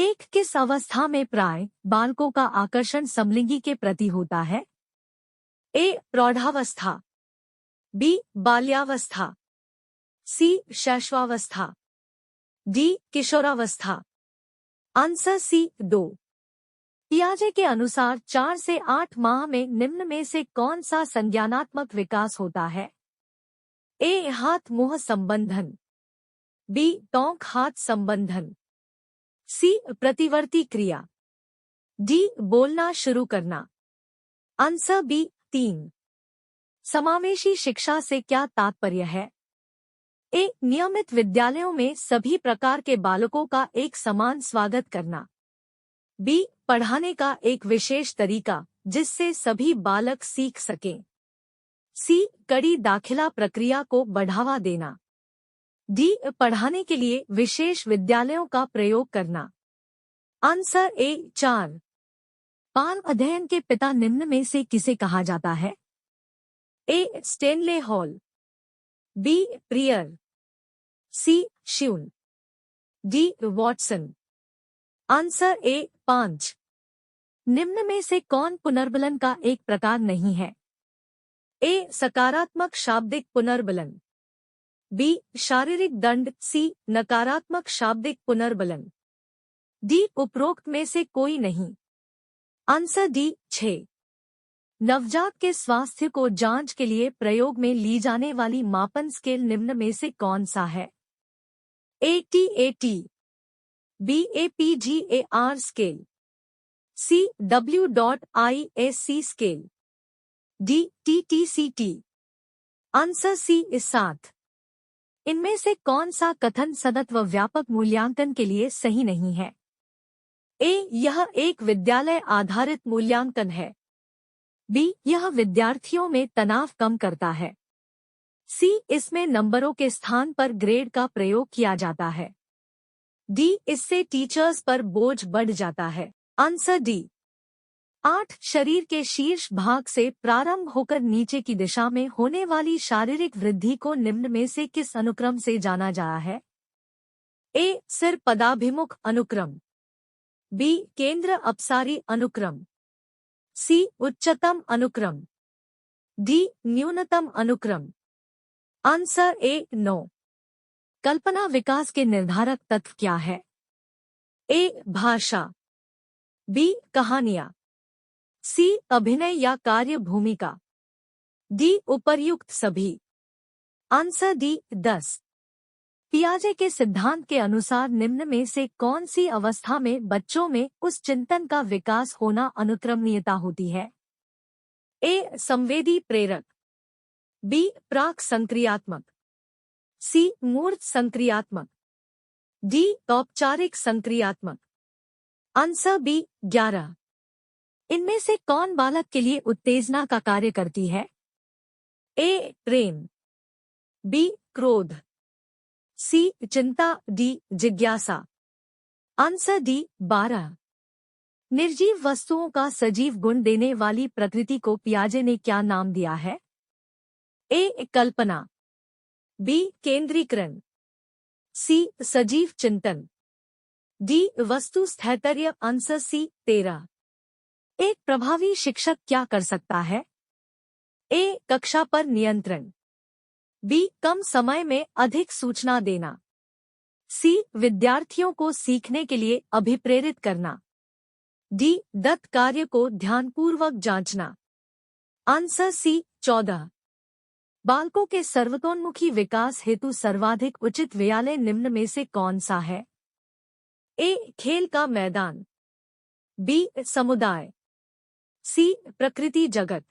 एक किस अवस्था में प्राय बालकों का आकर्षण समलिंगी के प्रति होता है? ए. प्रौढ़ावस्था, बी. बाल्यावस्था, सी. शैशवावस्था, डी. किशोरावस्था। Answer C. 2। पियाजे के अनुसार 4 से 8 माह में निम्न में से कौन सा संज्ञानात्मक विकास होता है? ए. हाथ मुंह संबंधन, बी. टोंक हाथ संबंधन, सी. प्रतिवर्ती क्रिया, डी. बोलना शुरू करना। Answer B. 3। समावेशी शिक्षा से क्या तात्पर्य है? ए. नियमित विद्यालयों में सभी प्रकार के बालकों का एक समान स्वागत करना, बी. पढ़ाने का एक विशेष तरीका जिससे सभी बालक सीख सकें, सी. कड़ी दाखिला प्रक्रिया को बढ़ावा देना, डी. पढ़ाने के लिए विशेष विद्यालयों का प्रयोग करना। Answer A. 4। बाल अध्ययन के पिता निम्न में से किसे कहा जाता है? A. Stanley Hall, B. Preyer, C. श्यून, डी. वॉटसन। Answer A. 5। निम्न में से कौन पुनर्बलन का एक प्रकार नहीं है? ए. सकारात्मक शाब्दिक पुनर्बलन, बी. शारीरिक दंड, सी. नकारात्मक शाब्दिक पुनर्बलन, डी. उपरोक्त में से कोई नहीं। Answer D. 6। नवजात के स्वास्थ्य को जांच के लिए प्रयोग में ली जाने वाली मापन स्केल निम्न में से कौन सा है? A. TAT, B. APGAR scale, C. W.ISC scale, D. TTCT। Answer C. 7। इनमें से कौन सा कथन सतत व्यापक मूल्यांकन के लिए सही नहीं है? ए. यह एक विद्यालय आधारित मूल्यांकन है, बी. यह विद्यार्थियों में तनाव कम करता है, सी. इसमें नंबरों के स्थान पर ग्रेड का प्रयोग किया जाता है, डी. इससे टीचर्स पर बोझ बढ़ जाता है। Answer D. 8. शरीर के शीर्ष भाग से प्रारंभ होकर नीचे की दिशा में होने वाली शारीरिक वृद्धि को निम्न में से किस अनुक्रम से जाना जाता है? ए. सिर पदाभिमुख अनुक्रम, बी. केंद्र अपसारी अनुक्रम, सी. उच्चतम अनुक्रम, डी. न्यूनतम अनुक्रम। Answer A. 9। कल्पना विकास के निर्धारक तत्व क्या है? ए. भाषा, बी. कहानियां, सी. अभिनय या कार्य भूमिका, डी. उपर्युक्त सभी। Answer D. 10। पियाजे के सिद्धांत के अनुसार निम्न में से कौन सी अवस्था में बच्चों में उस चिंतन का विकास होना अनुक्रमणीयता होती है? ए. संवेदी प्रेरक, बी. प्राक संक्रियात्मक, सी. मूर्त संक्रियात्मक, डी. औपचारिक संक्रियात्मक। Answer B. 11। इनमें से कौन बालक के लिए उत्तेजना का कार्य करती है? ए. प्रेम, बी. क्रोध, सी. चिंता, डी. जिज्ञासा। Answer D. 12। निर्जीव वस्तुओं का सजीव गुण देने वाली प्रकृति को पियाजे ने क्या नाम दिया है? ए. कल्पना, बी. केंद्रीकरण, सी. सजीव चिंतन, डी. वस्तु स्थैर्य। Answer C. 13। एक प्रभावी शिक्षक क्या कर सकता है? ए. कक्षा पर नियंत्रण, बी. कम समय में अधिक सूचना देना, सी. विद्यार्थियों को सीखने के लिए अभिप्रेरित करना, डी. दत्त कार्य को ध्यानपूर्वक जांचना। Answer C. 14। बालकों के सर्वतोन्मुखी विकास हेतु सर्वाधिक उचित विद्यालय निम्न में से कौन सा है? ए. खेल का मैदान, बी. समुदाय, सी. प्रकृति जगत,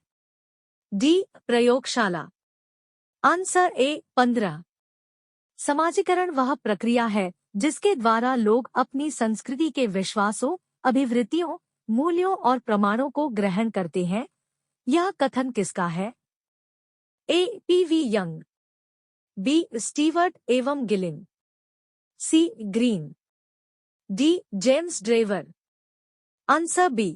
डी. प्रयोगशाला। Answer A. 15। समाजीकरण वह प्रक्रिया है जिसके द्वारा लोग अपनी संस्कृति के विश्वासों, अभिवृत्तियों, मूल्यों और प्रमाणों को ग्रहण करते हैं। यह कथन किसका है? A. PV Young, B. Stewart एवं Gillin, C. Green, D. James Drever. Answer B.